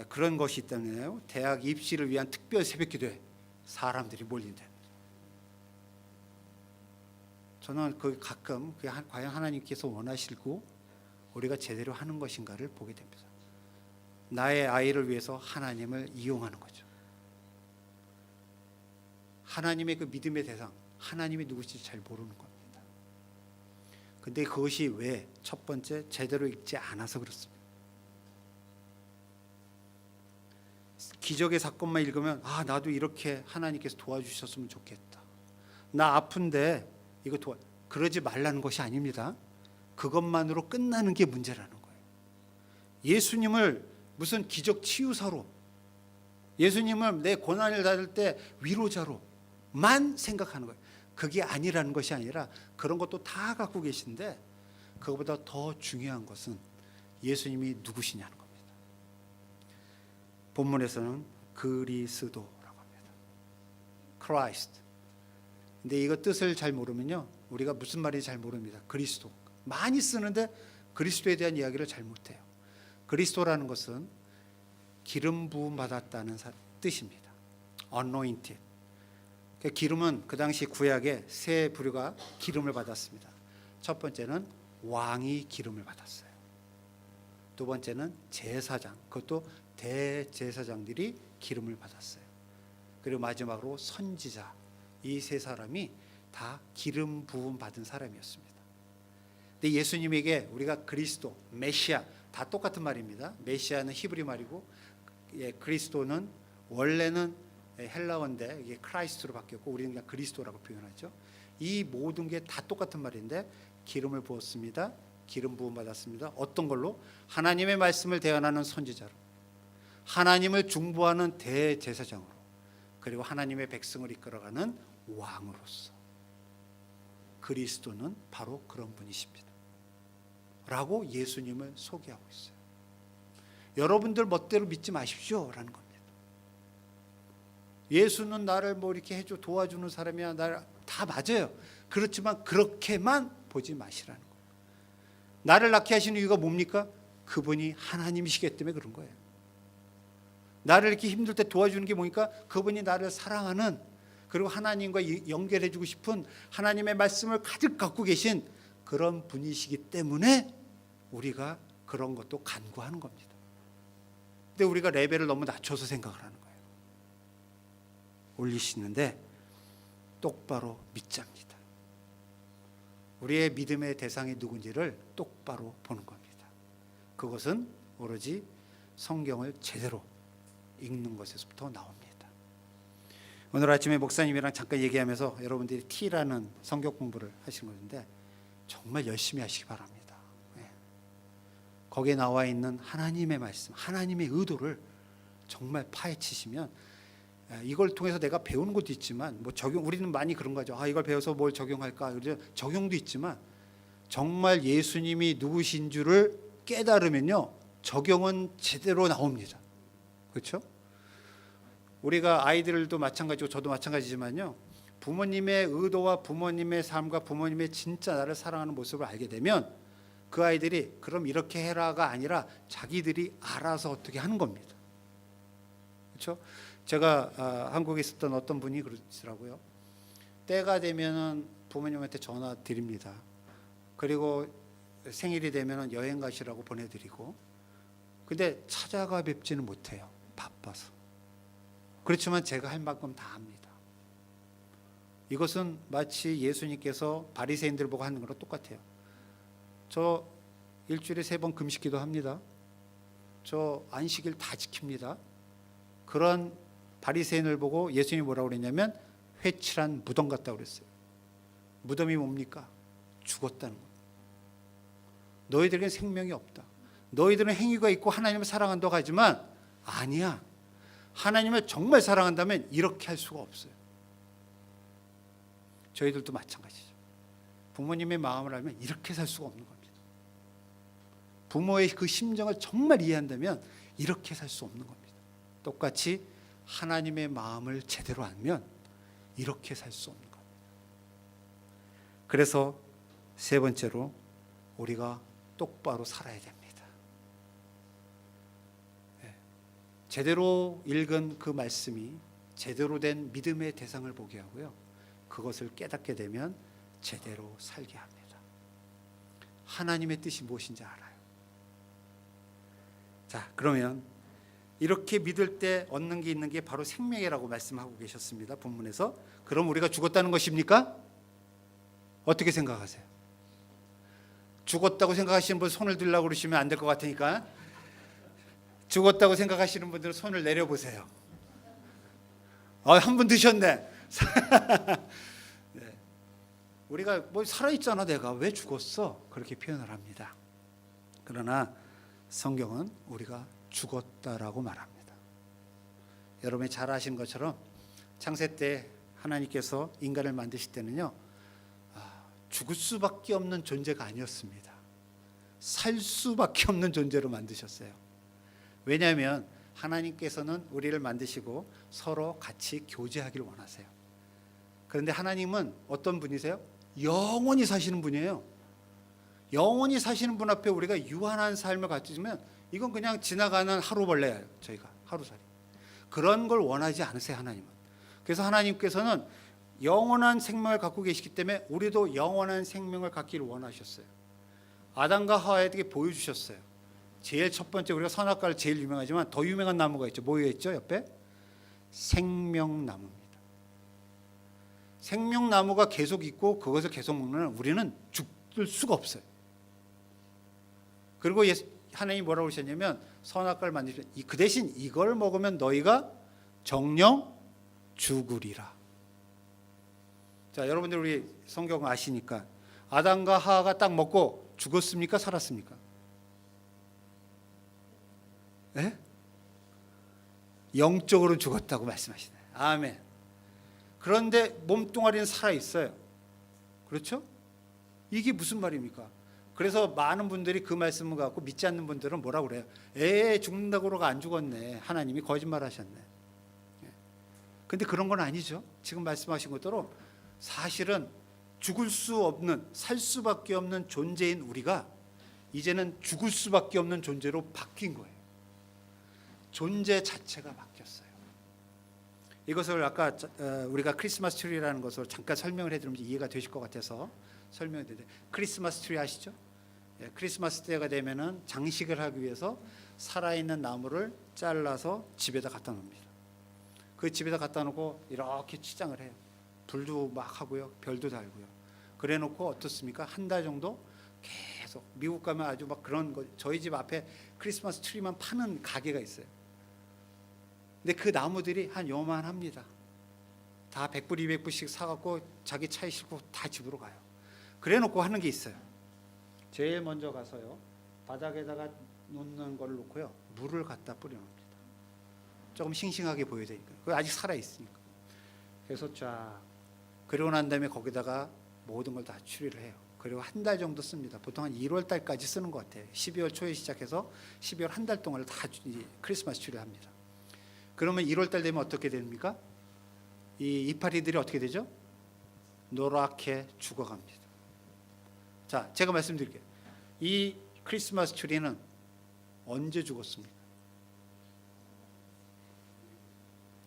S1: 그런 것이 있다네요. 대학 입시를 위한 특별 새벽기도에 사람들이 몰린다. 저는 가끔 과연 하나님께서 원하시고 우리가 제대로 하는 것인가를 보게 됩니다. 나의 아이를 위해서 하나님을 이용하는 거죠. 하나님의 그 믿음의 대상, 하나님이 누구신지 잘 모르는 겁니다. 근데 그것이 왜? 첫 번째, 제대로 읽지 않아서 그렇습니다. 기적의 사건만 읽으면 나도 이렇게 하나님께서 도와주셨으면 좋겠다. 나 아픈데 이거 그러지 말라는 것이 아닙니다. 그것만으로 끝나는 게 문제라는 거예요. 예수님을 무슨 기적 치유사로, 예수님을 내 고난을 받을 때 위로자로만 생각하는 거예요. 그게 아니라는 것이 아니라 그런 것도 다 갖고 계신데, 그것보다 더 중요한 것은 예수님이 누구시냐는 겁니다. 본문에서는 그리스도라고 합니다. Christ. 근데 이거 뜻을 잘 모르면요, 우리가 무슨 말인지 잘 모릅니다. 그리스도 많이 쓰는데 그리스도에 대한 이야기를 잘 못해요. 그리스도라는 것은 기름 부음 받았다는 뜻입니다. Anointed. 기름은 그 당시 구약에 세 부류가 기름을 받았습니다. 첫 번째는 왕이 기름을 받았어요. 두 번째는 제사장, 그것도 대제사장들이 기름을 받았어요. 그리고 마지막으로 선지자, 이 세 사람이 다 기름 부음 받은 사람이었습니다. 근데 예수님에게 우리가 그리스도, 메시아 다 똑같은 말입니다. 메시아는 히브리 말이고, 그리스도는 원래는 헬라어인데 이게 크라이스트로 바뀌었고 우리는 그냥 그리스도라고 표현하죠. 이 모든 게 다 똑같은 말인데 기름을 부었습니다. 기름 부음 받았습니다. 어떤 걸로? 하나님의 말씀을 대언하는 선지자로, 하나님을 중보하는 대제사장으로, 그리고 하나님의 백성을 이끌어가는 왕으로서. 그리스도는 바로 그런 분이십니다 라고 예수님을 소개하고 있어요. 여러분들 멋대로 믿지 마십시오 라는 겁니다. 예수는 나를 이렇게 해줘 도와주는 사람이야, 나를 다 맞아요. 그렇지만 그렇게만 보지 마시라는 거예요. 나를 낳게 하시는 이유가 뭡니까? 그분이 하나님이시기 때문에 그런 거예요. 나를 이렇게 힘들 때 도와주는 게 뭐니까? 그분이 나를 사랑하는, 그리고 하나님과 연결해주고 싶은 하나님의 말씀을 가득 갖고 계신 그런 분이시기 때문에 우리가 그런 것도 간구하는 겁니다. 근데 우리가 레벨을 너무 낮춰서 생각을 하는 거예요. 올리시는데 똑바로 믿자입니다. 우리의 믿음의 대상이 누군지를 똑바로 보는 겁니다. 그것은 오로지 성경을 제대로 읽는 것에서부터 나옵니다. 오늘 아침에 목사님이랑 잠깐 얘기하면서 여러분들이 T라는 성경 공부를 하시는 건데 정말 열심히 하시기 바랍니다. 거기에 나와 있는 하나님의 말씀, 하나님의 의도를 정말 파헤치시면 이걸 통해서 내가 배우는 것도 있지만 뭐 우리는 많이 그런 거죠. 이걸 배워서 뭘 적용할까? 적용도 있지만 정말 예수님이 누구신 줄을 깨달으면요 적용은 제대로 나옵니다. 그렇죠? 우리가 아이들도 마찬가지고 저도 마찬가지지만요 부모님의 의도와 부모님의 삶과 부모님의 진짜 나를 사랑하는 모습을 알게 되면 그 아이들이 그럼 이렇게 해라가 아니라 자기들이 알아서 어떻게 하는 겁니다. 그렇죠? 제가 한국에 있었던 어떤 분이 그러시더라고요. 때가 되면은 부모님한테 전화 드립니다. 그리고 생일이 되면은 여행 가시라고 보내드리고, 근데 찾아가 뵙지는 못해요. 바빠서. 그렇지만 제가 할 만큼 다 합니다. 이것은 마치 예수님께서 바리새인들 보고 하는 거랑 똑같아요. 저 일주일에 3번 금식기도 합니다. 저 안식일 다 지킵니다. 그런 바리새인을 보고 예수님이 뭐라고 그랬냐면 회칠한 무덤 같다고 그랬어요. 무덤이 뭡니까? 죽었다는 거예요. 너희들에겐 생명이 없다. 너희들은 행위가 있고 하나님을 사랑한다고 하지만 아니야. 하나님을 정말 사랑한다면 이렇게 할 수가 없어요. 저희들도 마찬가지죠. 부모님의 마음을 알면 이렇게 살 수가 없는 겁니다. 부모의 그 심정을 정말 이해한다면 이렇게 살 수 없는 겁니다. 똑같이 하나님의 마음을 제대로 알면 이렇게 살 수 없는 겁니다. 그래서 세 번째로 우리가 똑바로 살아야 됩니다. 제대로 읽은 그 말씀이 제대로 된 믿음의 대상을 보게 하고요. 그것을 깨닫게 되면 제대로 살게 합니다. 하나님의 뜻이 무엇인지 알아요. 자, 그러면 이렇게 믿을 때 얻는 게 있는 게 바로 생명이라고 말씀하고 계셨습니다. 본문에서. 그럼 우리가 죽었다는 것입니까? 어떻게 생각하세요? 죽었다고 생각하시는 분 손을 들라고 그러시면 안 될 것 같으니까 죽었다고 생각하시는 분들은 손을 내려보세요. 한 분 드셨네. 네. 우리가 뭐 살아있잖아. 내가 왜 죽었어? 그렇게 표현을 합니다. 그러나 성경은 우리가 죽었다라고 말합니다. 여러분이 잘 아시는 것처럼 창세 때 하나님께서 인간을 만드실 때는요 죽을 수밖에 없는 존재가 아니었습니다. 살 수밖에 없는 존재로 만드셨어요. 왜냐하면 하나님께서는 우리를 만드시고 서로 같이 교제하기를 원하세요. 그런데 하나님은 어떤 분이세요? 영원히 사시는 분이에요. 영원히 사시는 분 앞에 우리가 유한한 삶을 가지면 이건 그냥 지나가는 하루벌레예요. 저희가 하루살이. 그런 걸 원하지 않으세요. 하나님은. 그래서 하나님께서는 영원한 생명을 갖고 계시기 때문에 우리도 영원한 생명을 갖기를 원하셨어요. 아담과 하와에게 보여주셨어요. 제일 첫 번째 우리가 선악과를 제일 유명하지만 더 유명한 나무가 있죠. 뭐가 있죠? 옆에? 생명나무입니다. 생명나무가 계속 있고 그것을 계속 먹는 우리는 죽을 수가 없어요. 그리고 하나님이 뭐라고 하셨냐면 선악과를 만드시면 그 대신 이걸 먹으면 너희가 정령 죽으리라. 자, 여러분들 우리 성경 아시니까 아담과 하와가 딱 먹고 죽었습니까? 살았습니까? 네? 영적으로 죽었다고 말씀하시네요. 아멘. 그런데 몸뚱아리는 살아있어요. 그렇죠? 이게 무슨 말입니까? 그래서 많은 분들이 그 말씀을 갖고 믿지 않는 분들은 뭐라고 그래요? 죽는다고가 안 죽었네. 하나님이 거짓말 하셨네. 근데 그런 건 아니죠. 지금 말씀하신 것대로 사실은 죽을 수 없는, 살 수밖에 없는 존재인 우리가 이제는 죽을 수밖에 없는 존재로 바뀐 거예요. 존재 자체가 바뀌었어요. 이것을 아까 우리가 크리스마스 트리라는 것을 잠깐 설명을 해드리면 이해가 되실 것 같아서 설명을 드려요. 크리스마스 트리 아시죠? 크리스마스 때가 되면은 장식을 하기 위해서 살아있는 나무를 잘라서 집에다 갖다 놓습니다. 그 집에다 갖다 놓고 이렇게 치장을 해요. 불도 막 하고요, 별도 달고요. 그래 놓고 어떻습니까? 한 달 정도 계속 미국 가면 아주 막 그런 거. 저희 집 앞에 크리스마스 트리만 파는 가게가 있어요. 근데 그 나무들이 한 요만합니다. 다 100불 200불씩 사갖고 자기 차에 싣고 다 집으로 가요. 그래 놓고 하는 게 있어요. 제일 먼저 가서요, 바닥에다가 놓는 걸 놓고요, 물을 갖다 뿌려놓습니다. 조금 싱싱하게 보여야 되니까. 그 아직 살아 있으니까. 그래서 쫙, 그리고 난 다음에 거기다가 모든 걸 다 추리를 해요. 그리고 한 달 정도 씁니다. 보통 한 1월 달까지 쓰는 것 같아요. 12월 초에 시작해서 12월 한 달 동안을 다 크리스마스 추리를 합니다. 그러면 1월 달 되면 어떻게 됩니까? 이 이파리들이 어떻게 되죠? 노랗게 죽어갑니다. 자, 제가 말씀드릴게요. 이 크리스마스 트리는 언제 죽었습니까?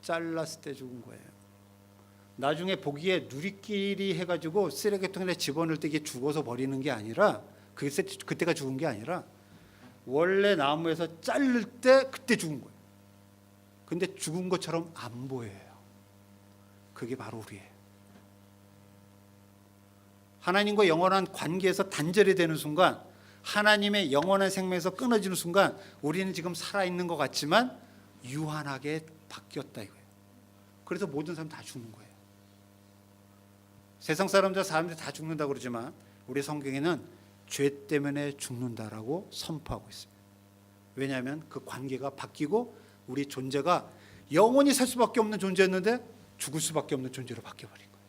S1: 잘랐을 때 죽은 거예요. 나중에 보기에 누리끼리 해가지고 쓰레기통에 집어넣을 때 이게 죽어서 버리는 게 아니라, 그때가 죽은 게 아니라 원래 나무에서 자를 때 그때 죽은 거예요. 근데 죽은 것처럼 안 보여요. 그게 바로 우리예요. 하나님과 영원한 관계에서 단절이 되는 순간, 하나님의 영원한 생명에서 끊어지는 순간, 우리는 지금 살아있는 것 같지만 유한하게 바뀌었다 이거예요. 그래서 모든 사람 다 죽는 거예요. 세상 사람들 다 죽는다고 그러지만 우리 성경에는 죄 때문에 죽는다라고 선포하고 있습니다. 왜냐하면 그 관계가 바뀌고 우리 존재가 영원히 살 수밖에 없는 존재였는데 죽을 수밖에 없는 존재로 바뀌어버린 거예요.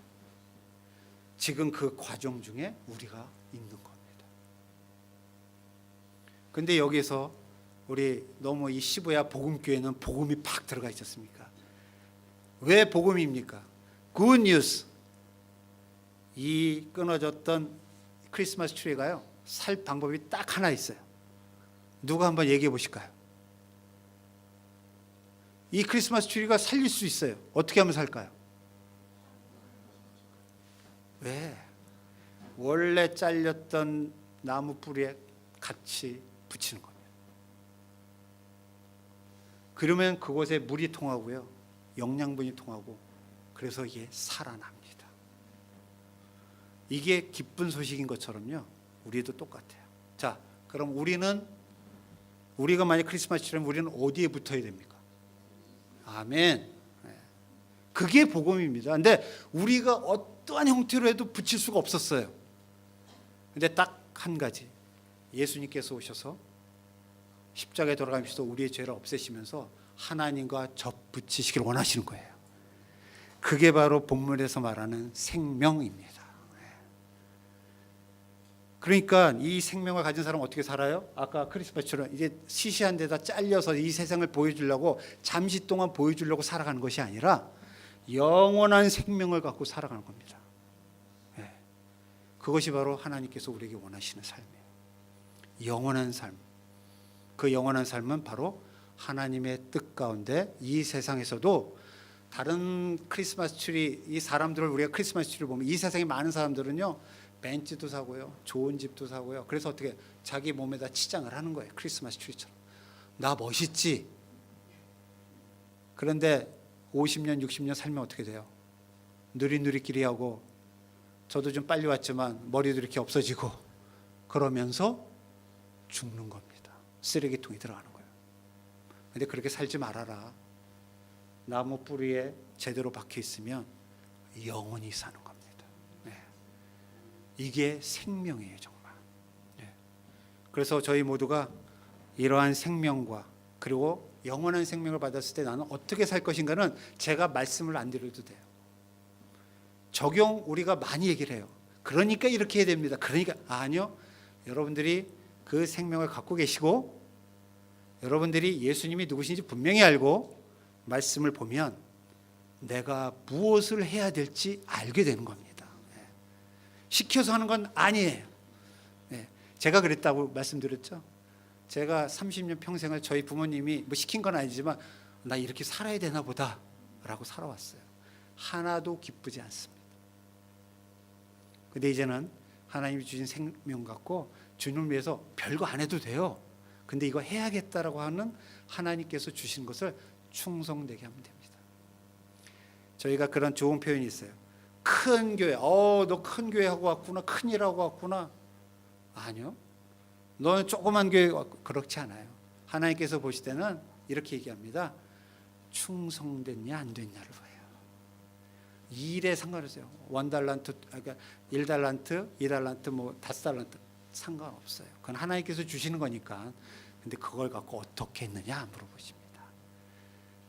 S1: 지금 그 과정 중에 우리가 있는 겁니다. 근데 여기서 우리 너무 이 시부야 복음교회는 복음이 팍 들어가 있었습니까? 왜 복음입니까? 굿 뉴스. 이 끊어졌던 크리스마스 트리가요, 살 방법이 딱 하나 있어요. 누가 한번 얘기해 보실까요? 이 크리스마스 트리가 살릴 수 있어요. 어떻게 하면 살까요? 왜? 원래 잘렸던 나무 뿌리에 같이 붙이는 겁니다. 그러면 그곳에 물이 통하고요, 영양분이 통하고, 그래서 이게 살아납니다. 이게 기쁜 소식인 것처럼요, 우리도 똑같아요. 자, 그럼 우리가 만약 크리스마스 트리면 우리는 어디에 붙어야 됩니까? 아멘. 그게 복음입니다. 근데 우리가 어떠한 형태로 해도 붙일 수가 없었어요. 근데 딱 한 가지, 예수님께서 오셔서 십자가에 돌아가면서 우리의 죄를 없애시면서 하나님과 접붙이시길 원하시는 거예요. 그게 바로 본문에서 말하는 생명입니다. 그러니까 이 생명을 가진 사람은 어떻게 살아요? 아까 크리스마스처럼 이제 시시한 데다 잘려서 이 세상을 보여주려고, 잠시 동안 보여주려고 살아가는 것이 아니라 영원한 생명을 갖고 살아가는 겁니다. 그것이 바로 하나님께서 우리에게 원하시는 삶이에요. 영원한 삶. 그 영원한 삶은 바로 하나님의 뜻 가운데 이 세상에서도 다른 크리스마스 트리, 이 사람들을 우리가 크리스마스 트리를 보면 이 세상에 많은 사람들은요, 벤츠도 사고요, 좋은 집도 사고요. 그래서 어떻게 자기 몸에다 치장을 하는 거예요. 크리스마스 트리처럼. 나 멋있지? 그런데 50년, 60년 살면 어떻게 돼요? 누리끼리 하고, 저도 좀 빨리 왔지만 머리도 이렇게 없어지고, 그러면서 죽는 겁니다. 쓰레기통에 들어가는 거예요. 근데 그렇게 살지 말아라. 나무 뿌리에 제대로 박혀 있으면 영원히 사는 겁니다. 이게 생명이에요, 정말. 그래서 저희 모두가 이러한 생명과, 그리고 영원한 생명을 받았을 때 나는 어떻게 살 것인가는 제가 말씀을 안 드려도 돼요. 적용 우리가 많이 얘기를 해요. 그러니까 이렇게 해야 됩니다. 그러니까 아니요. 여러분들이 그 생명을 갖고 계시고, 여러분들이 예수님이 누구신지 분명히 알고 말씀을 보면 내가 무엇을 해야 될지 알게 되는 겁니다. 시켜서 하는 건 아니에요. 제가 그랬다고 말씀드렸죠. 제가 30년 평생을 저희 부모님이 뭐 시킨 건 아니지만 나 이렇게 살아야 되나 보다 라고 살아왔어요. 하나도 기쁘지 않습니다. 근데 이제는 하나님이 주신 생명 갖고 주님을 위해서 별거 안 해도 돼요. 근데 이거 해야겠다라고 하는 하나님께서 주신 것을 충성되게 하면 됩니다. 저희가 그런 좋은 표현이 있어요. 큰 교회, 너 큰 교회 하고 왔구나, 큰 일 하고 왔구나. 아니요, 너는 조그만 교회. 그렇지 않아요. 하나님께서 보실 때는 이렇게 얘기합니다. 충성됐냐 안 됐냐를 봐요. 일에 상관없어요. 1달란트, 그러니까 1달란트, 2달란트, 뭐 5달란트 상관없어요. 그건 하나님께서 주시는 거니까. 근데 그걸 갖고 어떻게 했느냐 물어보십니다.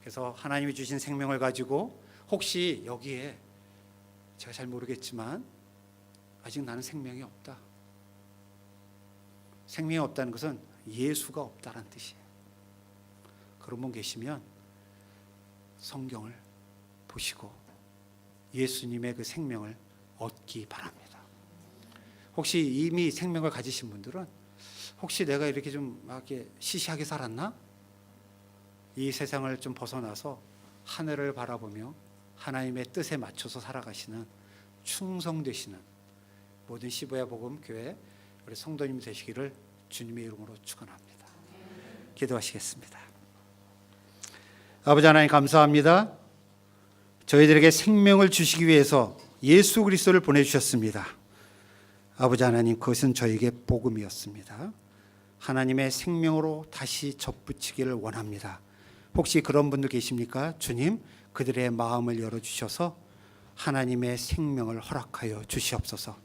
S1: 그래서 하나님이 주신 생명을 가지고 혹시 여기에 제가 잘 모르겠지만 아직 나는 생명이 없다. 생명이 없다는 것은 예수가 없다는 뜻이에요. 그런 분 계시면 성경을 보시고 예수님의 그 생명을 얻기 바랍니다. 혹시 이미 생명을 가지신 분들은 혹시 내가 이렇게 좀 막 이렇게 시시하게 살았나? 이 세상을 좀 벗어나서 하늘을 바라보며 하나님의 뜻에 맞춰서 살아가시는 충성되시는 모든 시부야 복음 교회 우리 성도님 되시기를 주님의 이름으로 축원합니다. 기도하시겠습니다. 아버지 하나님 감사합니다. 저희들에게 생명을 주시기 위해서 예수 그리스도를 보내주셨습니다. 아버지 하나님 그것은 저에게 복음이었습니다. 하나님의 생명으로 다시 접붙이기를 원합니다. 혹시 그런 분들 계십니까? 주님 그들의 마음을 열어주셔서 하나님의 생명을 허락하여 주시옵소서.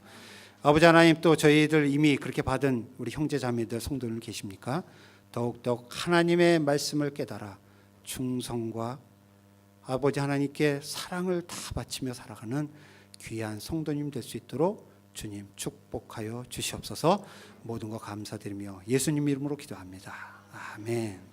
S1: 아버지 하나님 또 저희들 이미 그렇게 받은 우리 형제 자매들 성도들 계십니까? 더욱더 하나님의 말씀을 깨달아 충성과 아버지 하나님께 사랑을 다 바치며 살아가는 귀한 성도님 될 수 있도록 주님 축복하여 주시옵소서. 모든 거 감사드리며 예수님 이름으로 기도합니다. 아멘.